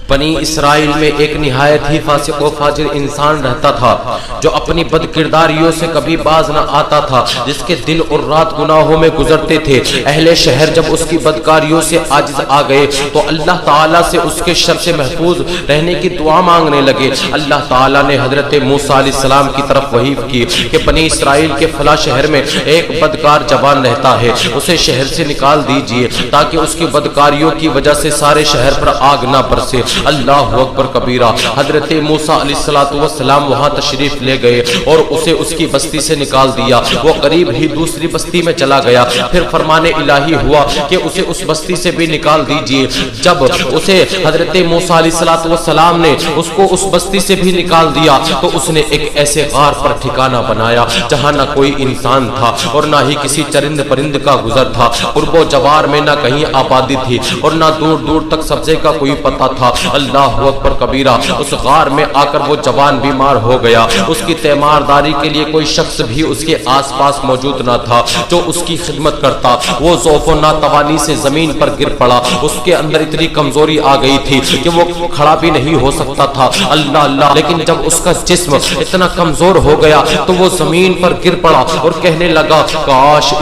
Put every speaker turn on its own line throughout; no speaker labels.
بنی اسرائیل میں ایک نہایت ہی فاسق و فاجر انسان رہتا تھا جو اپنی بد کرداریوں سے کبھی باز نہ آتا تھا، جس کے دن اور رات گناہوں میں گزرتے تھے۔ اہل شہر جب اس کی بدکاریوں سے عاجز آ گئے تو اللہ تعالیٰ سے اس کے شر سے محفوظ رہنے کی دعا مانگنے لگے۔ اللہ تعالیٰ نے حضرت موسیٰ علیہ السلام کی طرف وحی کی کہ بنی اسرائیل کے فلاں شہر میں ایک بدکار جوان رہتا ہے، اسے شہر سے نکال دیجئے تاکہ اس کی بدکاریوں کی وجہ سے سارے شہر پر آگ نہ برسے۔ اللہ اکبر کبیرہ۔ حضرت موسیٰ علیہ السلام وہاں تشریف لے گئے اور اسے اس کی بستی سے نکال دیا۔ وہ قریب ہی دوسری بستی میں چلا گیا، پھر فرمان الہی ہوا کہ اسے اس بستی سے بھی نکال دیجئے۔ جب اسے حضرت موسیٰ علیہ السلام نے اس کو اس بستی سے بھی نکال دیا تو اس نے ایک ایسے غار پر ٹھکانہ بنایا جہاں نہ کوئی انسان تھا اور نہ ہی کسی چرند پرند کا گزر تھا۔ قرب و جوار میں نہ کہیں آبادی تھی اور نہ دور دور تک سبزے کا کوئی پتہ تھا۔ اللہ اکبر کبیرہ۔ اس غار میں آ کر وہ جوان بیمار ہو گیا۔ اس کی تیمارداری کے لیے کوئی شخص بھی اس کے آس پاس موجود نہ تھا جو اس کی خدمت کرتا۔ وہ ضعف و ناتوانی سے زمین پر گر پڑا۔ اس کے اندر اتنی کمزوری آ گئی تھی کہ وہ کھڑا بھی نہیں ہو سکتا تھا۔ اللہ اللہ۔ لیکن جب اس کا جسم اتنا کمزور ہو گیا تو وہ زمین پر گر پڑا اور کہنے لگا، کاش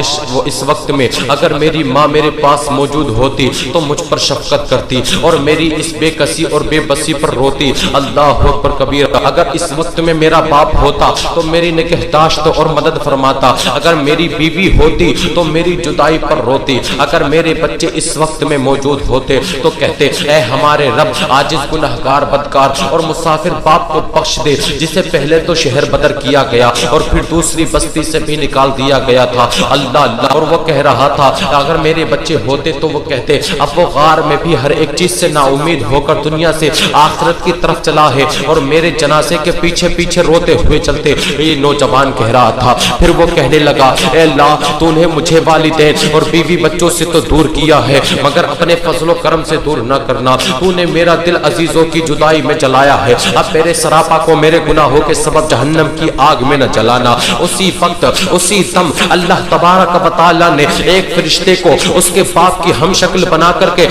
اس وقت میں اگر میری ماں میرے پاس موجود ہوتی تو مجھ پر شفقت کرتی اور میری اس بے کسی اور بے بسی پر روتی۔ اللہ اکبر کبیرہ۔ اگر اس وقت میں میرا باپ ہوتا تو میری نگہداشت اور مدد فرماتا، اگر میری بیوی ہوتی تو میری جدائی پر روتی، اگر میرے بچے اس وقت میں موجود ہوتے تو کہتے، اے ہمارے رب، عاجز گنہگار بدکار اور مسافر باپ کو بخش دے جسے پہلے تو شہر بدر کیا گیا اور پھر دوسری بستی سے بھی نکال دیا گیا تھا۔ اللہ اللہ۔ اور وہ کہہ رہا تھا اگر میرے بچے ہوتے تو وہ کہتے، اب وہ غار میں بھی ہر ایک چیز سے نا امید ہو کر دنیا سے آخرت کی طرف چلا ہے اور میرے جنازے کے پیچھے پیچھے روتے ہوئے چلتے۔ یہ نوجوان کہہ رہا تھا۔ پھر وہ کہنے لگا، اے اللہ، تو نے مجھے والدین اور بیوی بچوں سے تو دور کیا ہے مگر اپنے فضل و کرم سے دور نہ کرنا۔ تو نے میرا دل عزیزوں کی جدائی میں جلایا ہے، اب میرے سراپا کو میرے گناہوں کے سبب جہنم کی آگ میں نہ جلانا۔ اسی وقت اسی دم اللہ تبارک و تعالی نے ایک فرشتے کو اس کے باپ کی ہم شکل بنا کر کے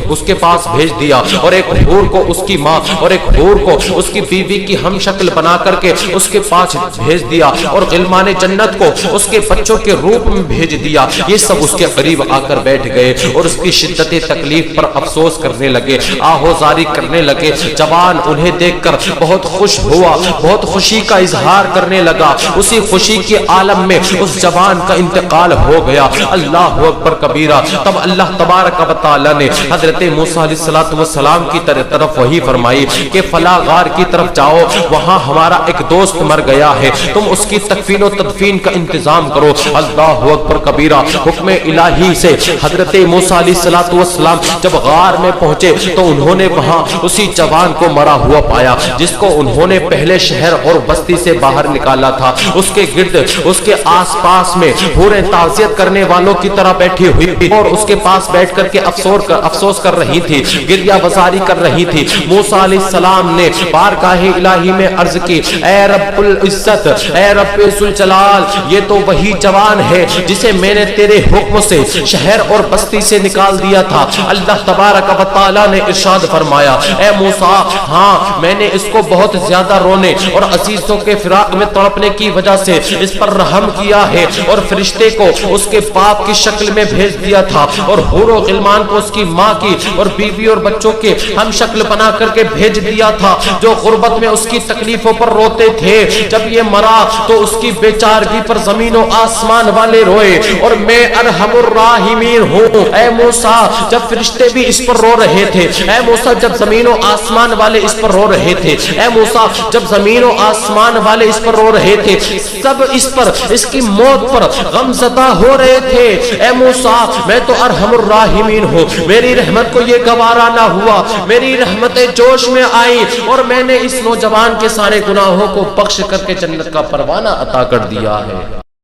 اس کے پاس بھیج دیا اور ایک حور کو اس کی ماں اور ایک حور کو اس کی بیوی کی ہم شکل بنا کر کے اس کے پاس بھیج دیا اور غلمان جنت کو اس کے بچوں کے روپ میں بھیج دیا۔ یہ سب اس کے قریب آ کر بیٹھ گئے اور اس کی شدت تکلیف پر افسوس کرنے لگے، آہوزاری کرنے لگے۔ جوان انہیں دیکھ کر بہت خوش ہوا، بہت خوشی کا اظہار کرنے لگا۔ اسی خوشی کے عالم میں اس جوان کا انتقال ہو گیا۔ اللہ اکبر کبیرہ۔ تب اللہ تبارک و تعالی نے حضرت موسیٰ علیہ السلام کی طرف وحی فرمائی کہ فلاں غار کی طرف جاؤ، وہاں ہمارا ایک دوست مر گیا ہے، تم اس کی تکفین و تدفین کا انتظام کرو۔ اللہ اکبر کبیرہ۔ حکم الہی سے حضرت موسیٰ علیہ السلام جب غار میں پہنچے تو انہوں نے وہاں اسی جوان کو مرا ہوا پایا جس کو انہوں نے پہلے شہر اور بستی سے باہر نکالا تھا۔ اس کے گرد اس کے آس پاس میں حوریں تعزیت کرنے والوں کی طرح بیٹھی ہوئی اور اس کے پاس بیٹھ کر کے افسوس کر رہی تھی، گریہ وزاری کر رہی تھی۔ موسیٰ علیہ السلام نے بارگاہ الہی میں عرض کی، اے رب العزت، اے رب ذوالجلال، یہ تو وہی جوان ہے جسے میں نے تیرے حکم سے شہر اور بستی سے نکال دیا تھا۔ اللہ تبارک و تعالی نے ارشاد فرمایا، اے موسیٰ، ہاں میں نے اس کو بہت زیادہ رونے اور عزیزوں کے فراق میں تڑپنے کی وجہ سے اس پر رحم کیا ہے اور فرشتے کو اس کے باپ کی شکل میں بھیج دیا تھا اور حور و غلمان کو اس کی ماں کی اور بیوی اور بچوں کے ہم شکل بنا کر کے بھیج دیا تھا جو غربت میں اس کی تکلیفوں پر روتے تھے۔ جب یہ مرا تو اس کی بیچارگی پر زمین و آسمان والے روئے اور میں ارحم الراحمین ہوں۔ اے موسیٰ، جب فرشتے بھی اس پر رو رہے تھے، اے موسیٰ جب زمین و آسمان والے اس پر رو رہے تھے، اے موسیٰ جب زمین و آسمان والے اس پر رو رہے تھے، سب اس پر اس کی موت پر غم زدہ ہو رہے تھے۔ اے موسیٰ، میں تو ارحم الراحمین ہوں، میری رحمت کو یہ گوارا نہ ہوا، میری رحمتیں جوش میں آئی اور میں نے اس نوجوان کے سارے گناہوں کو بخش کر کے جنت کا پروانہ عطا کر دیا ہے۔